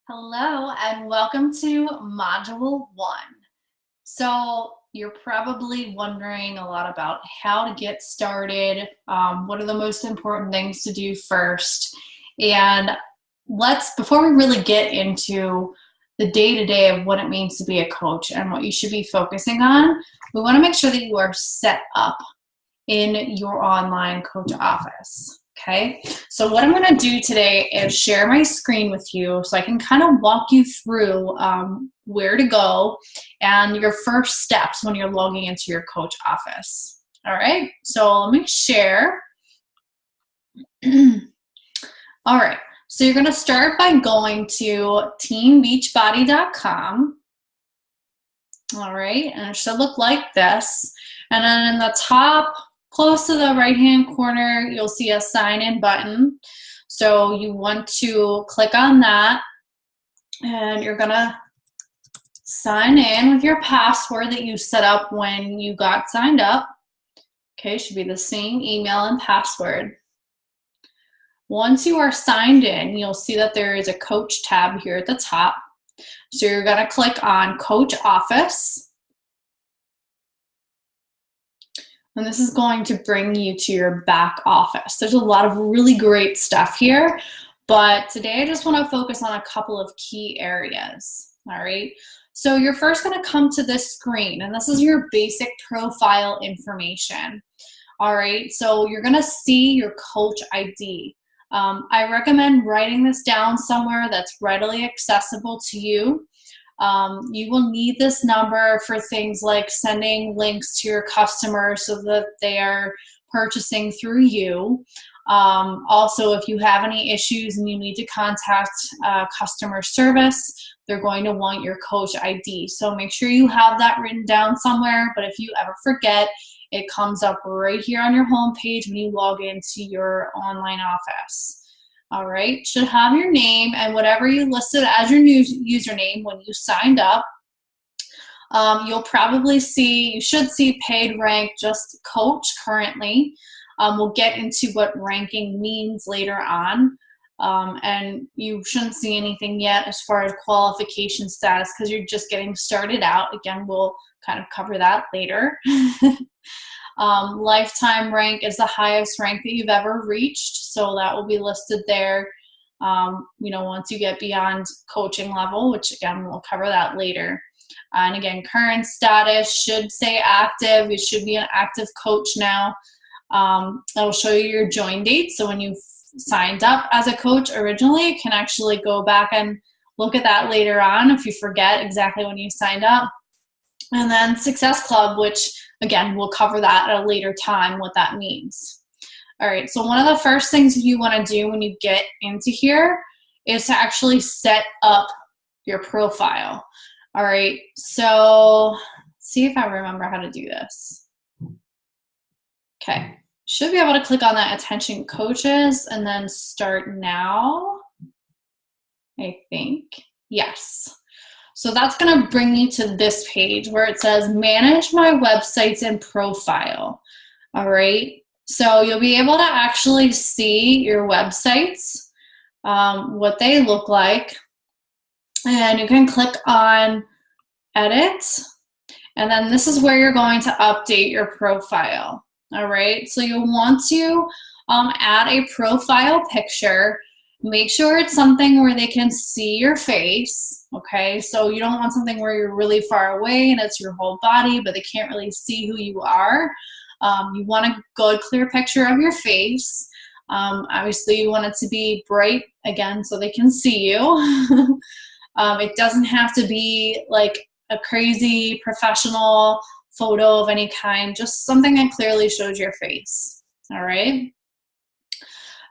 Hello and welcome to Module 1. So you're probably wondering a lot about how to get started, what are the most important things to do first, and before we really get into the day-to-day of what it means to be a coach and what you should be focusing on, we want to make sure that you are set up in your online coach office. Okay, so what I'm going to do today is share my screen with you so I can kind of walk you through where to go and your first steps when you're logging into your coach office. All right, so let me share. All right, so you're going to start by going to teambeachbody.com. All right, and it should look like this. And then in the top, close to the right-hand corner, you'll see a sign-in button. So you want to click on that, and you're gonna sign in with your password that you set up when you got signed up. Okay, it should be the same email and password. Once you are signed in, you'll see that there is a coach tab here at the top. So you're gonna click on Coach Office. And this is going to bring you to your back office. There's a lot of really great stuff here, but today I just want to focus on a couple of key areas. All right, so you're first going to come to this screen, and this is your basic profile information. All right, so you're going to see your coach ID. I recommend writing this down somewhere that's readily accessible to you. You will need this number for things like sending links to your customers so that they are purchasing through you. Also, if you have any issues and you need to contact customer service, they're going to want your coach ID. So make sure you have that written down somewhere, but if you ever forget, it comes up right here on your home page when you log into your online office. All right, should have your name and whatever you listed as your new username when you signed up. You'll probably see, you should see paid rank, just coach currently. We'll get into what ranking means later on. And you shouldn't see anything yet as far as qualification status because you're just getting started out. Again, we'll kind of cover that later. Lifetime rank is the highest rank that you've ever reached, so that will be listed there, once you get beyond coaching level, which again, we'll cover that later. And again, current status should say active. You should be an active coach now. It'll show you your join date, so when you signed up as a coach originally, you can actually go back and look at that later on if you forget exactly when you signed up. And then Success Club, which again, we'll cover that at a later time, what that means. All right, so one of the first things you want to do when you get into here is to actually set up your profile. All right, so let's see if I remember how to do this. Okay, should be able to click on that Attention Coaches and then Start Now, I think. Yes. So that's going to bring you to this page where it says Manage My Websites and Profile. All right. So you'll be able to actually see your websites, what they look like. And you can click on Edit. And then this is where you're going to update your profile. All right. So you'll want to add a profile picture. Make sure it's something where they can see your face, okay? So you don't want something where you're really far away and it's your whole body, but they can't really see who you are. You want a good, clear picture of your face. Obviously, you want it to be bright, again, so they can see you. It doesn't have to be like a crazy professional photo of any kind, just something that clearly shows your face, all right?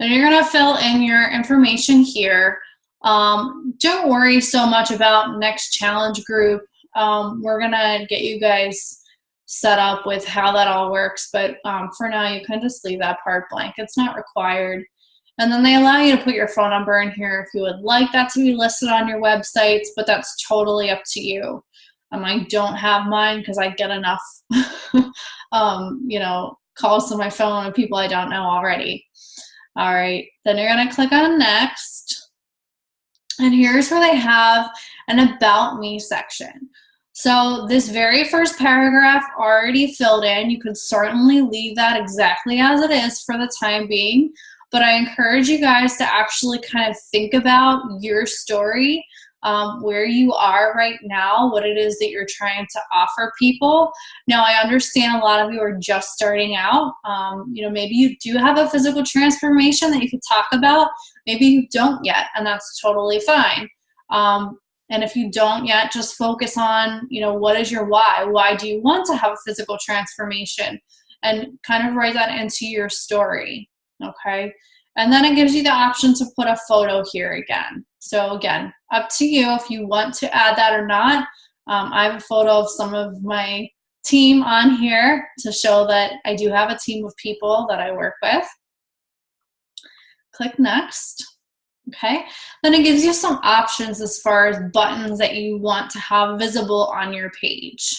And you're going to fill in your information here. Don't worry so much about next challenge group. We're going to get you guys set up with how that all works, but for now you can just leave that part blank. It's not required. And then they allow you to put your phone number in here if you would like that to be listed on your websites, but that's totally up to you. I don't have mine because I get enough calls to my phone of people I don't know already. All right, then you're going to click on Next. And here's where they have an About Me section. So this very first paragraph already filled in. You could certainly leave that exactly as it is for the time being, but I encourage you guys to actually kind of think about your story, where you are right now, what it is that you're trying to offer people. Now, I understand a lot of you are just starting out. Maybe you do have a physical transformation that you could talk about. Maybe you don't yet, and that's totally fine. And if you don't yet, just focus on, what is your why? Why do you want to have a physical transformation? And kind of write that into your story, okay? And then it gives you the option to put a photo here again. So again, up to you if you want to add that or not. I have a photo of some of my team on here to show that I do have a team of people that I work with. Click next. Okay, then it gives you some options as far as buttons that you want to have visible on your page.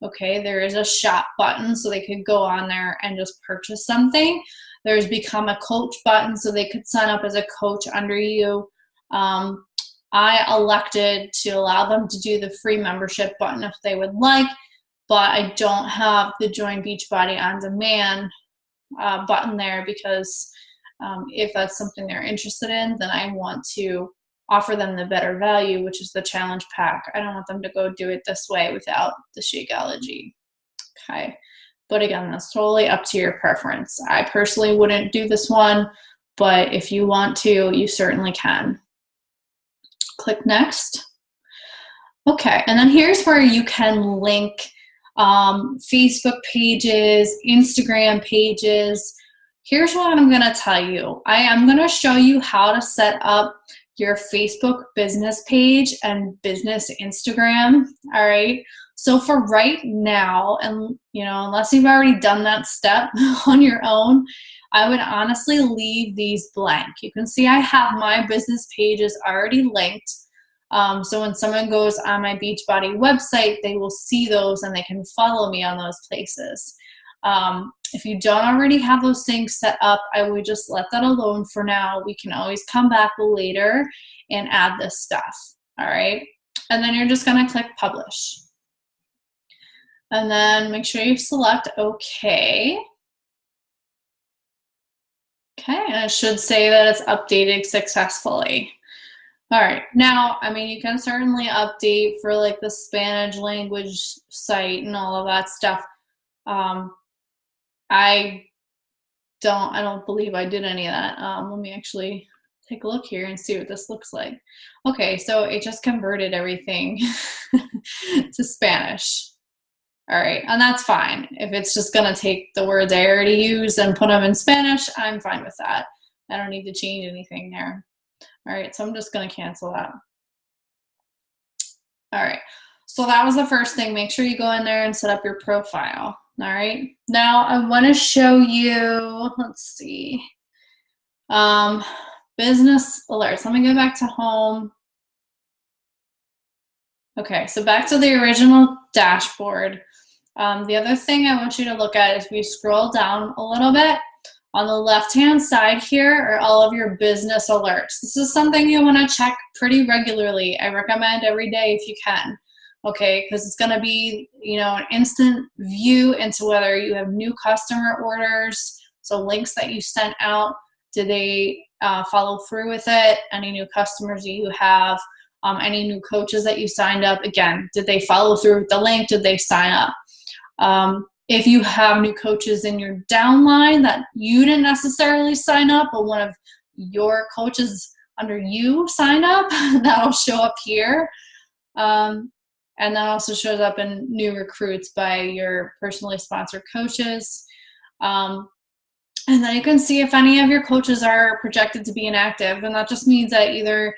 Okay, there is a shop button, so they could go on there and just purchase something. There's Become a Coach button, so they could sign up as a coach under you. I elected to allow them to do the free membership button if they would like, but I don't have the Join Beachbody on Demand button there because if that's something they're interested in, then I want to offer them the better value, which is the challenge pack. I don't want them to go do it this way without the Shakeology. Okay, but again, that's totally up to your preference. I personally wouldn't do this one, but if you want to, you certainly can. Click next. Okay, and then here's where you can link Facebook pages, Instagram pages. Here's what I'm going to tell you. I am going to show you how to set up your Facebook business page and business Instagram. All right. So for right now, and unless you've already done that step on your own, I would honestly leave these blank. You can see I have my business pages already linked. So when someone goes on my Beachbody website, they will see those and they can follow me on those places. If you don't already have those things set up, I would just let that alone for now. We can always come back later and add this stuff. All right. And then you're just going to click publish. And then make sure you select OK. Okay. And it should say that it's updated successfully. All right. Now, you can certainly update for like the Spanish language site and all of that stuff. I don't believe I did any of that. Let me actually take a look here and see what this looks like. Okay, so it just converted everything to Spanish. All right, and that's fine. If it's just gonna take the words I already used and put them in Spanish, I'm fine with that. I don't need to change anything there. All right, so I'm just gonna cancel that. All right, so that was the first thing. Make sure you go in there and set up your profile. All right, now I want to show you, let's see, business alerts. Let me go back to home. Okay, so back to the original dashboard. The other thing I want you to look at is if you scroll down a little bit, on the left-hand side here are all of your business alerts. This is something you want to check pretty regularly. I recommend every day if you can. Okay, because it's going to be, an instant view into whether you have new customer orders, so links that you sent out, did they follow through with it, any new customers that you have, any new coaches that you signed up, again, did they follow through with the link, did they sign up? If you have new coaches in your downline that you didn't necessarily sign up, but one of your coaches under you signed up, that'll show up here. And that also shows up in new recruits by your personally sponsored coaches. And then you can see if any of your coaches are projected to be inactive. And that just means that either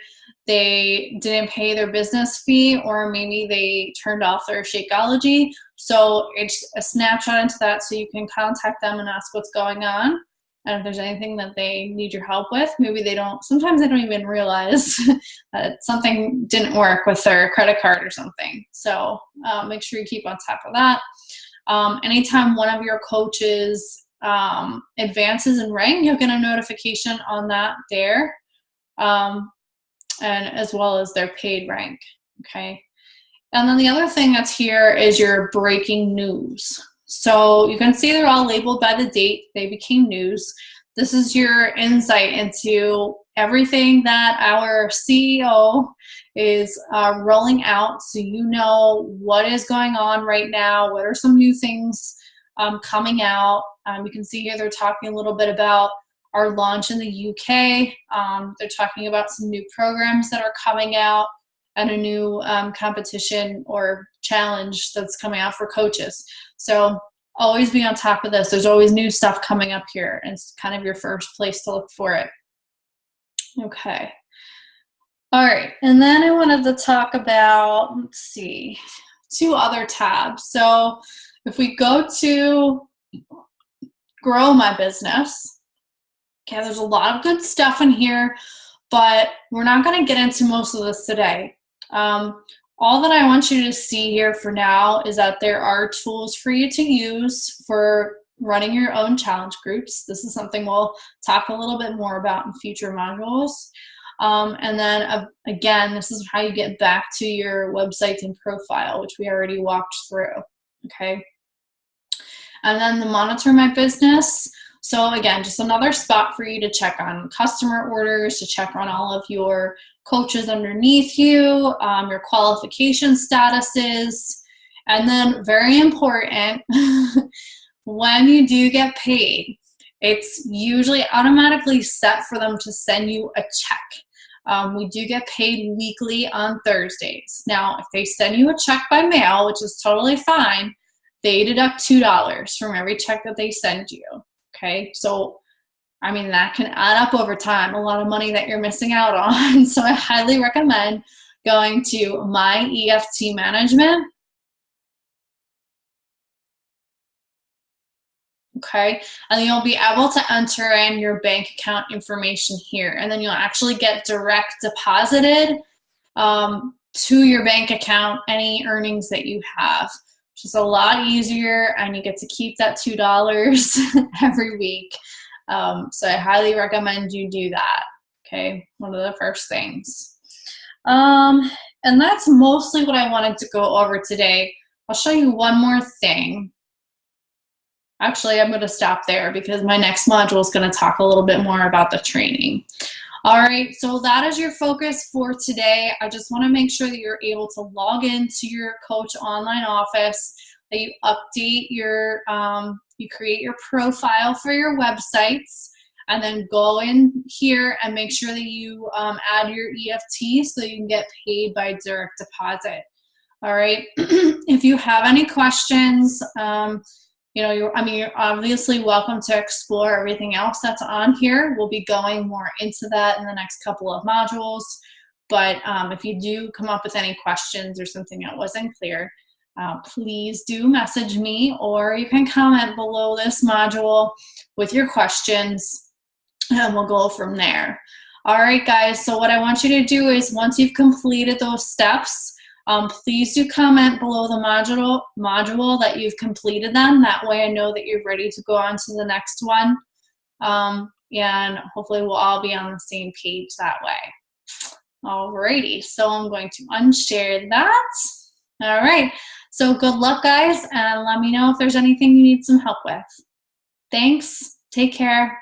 they didn't pay their business fee or maybe they turned off their Shakeology. So it's a snapshot into that so you can contact them and ask what's going on. And if there's anything that they need your help with, maybe sometimes they don't even realize that something didn't work with their credit card or something. So make sure you keep on top of that. Anytime one of your coaches advances in rank, you'll get a notification on that there. and as well as their paid rank, okay? And then the other thing that's here is your breaking news. So you can see they're all labeled by the date they became news. This is your insight into everything that our CEO is rolling out, so you know what is going on right now, what are some new things coming out. You can see here they're talking a little bit about our launch in the UK. They're talking about some new programs that are coming out and a new competition or challenge that's coming out for coaches. So always be on top of this. There's always new stuff coming up here, and it's kind of your first place to look for it. Okay. All right, and then I wanted to talk about, let's see, 2 other tabs. So if we go to Grow My Business, okay, there's a lot of good stuff in here, but we're not going to get into most of this today. All that I want you to see here for now is that there are tools for you to use for running your own challenge groups. This is something we'll talk a little bit more about in future modules. And then again, this is how you get back to your website and profile, which we already walked through, okay? And then the Monitor My Business. So again, just another spot for you to check on customer orders, to check on all of your coaches underneath you, your qualification statuses, and then very important, when you do get paid, it's usually automatically set for them to send you a check. We do get paid weekly on Thursdays. Now, if they send you a check by mail, which is totally fine, they deduct $2 from every check that they send you. Okay, so I mean, that can add up over time, a lot of money that you're missing out on. So I highly recommend going to My EFT Management. Okay, and you'll be able to enter in your bank account information here, and then you'll actually get direct deposited to your bank account any earnings that you have, which is a lot easier, and you get to keep that $2 every week. So I highly recommend you do that, okay? One of the first things. And that's mostly what I wanted to go over today. I'll show you one more thing. Actually, I'm going to stop there because my next module is going to talk a little bit more about the training. All right, so that is your focus for today. I just want to make sure that you're able to log into your Coach Online Office, that you update your, you create your profile for your websites, and then go in here and make sure that you add your EFT so you can get paid by direct deposit. All right, if you have any questions, you know, you're obviously welcome to explore everything else that's on here. We'll be going more into that in the next couple of modules. But if you do come up with any questions or something that wasn't clear, please do message me, or you can comment below this module with your questions, and we'll go from there. All right, guys, so what I want you to do is once you've completed those steps, please do comment below the module that you've completed them. That way I know that you're ready to go on to the next one. And hopefully we'll all be on the same page that way. Alrighty, so I'm going to unshare that. All right, so good luck, guys, and let me know if there's anything you need some help with. Thanks, take care.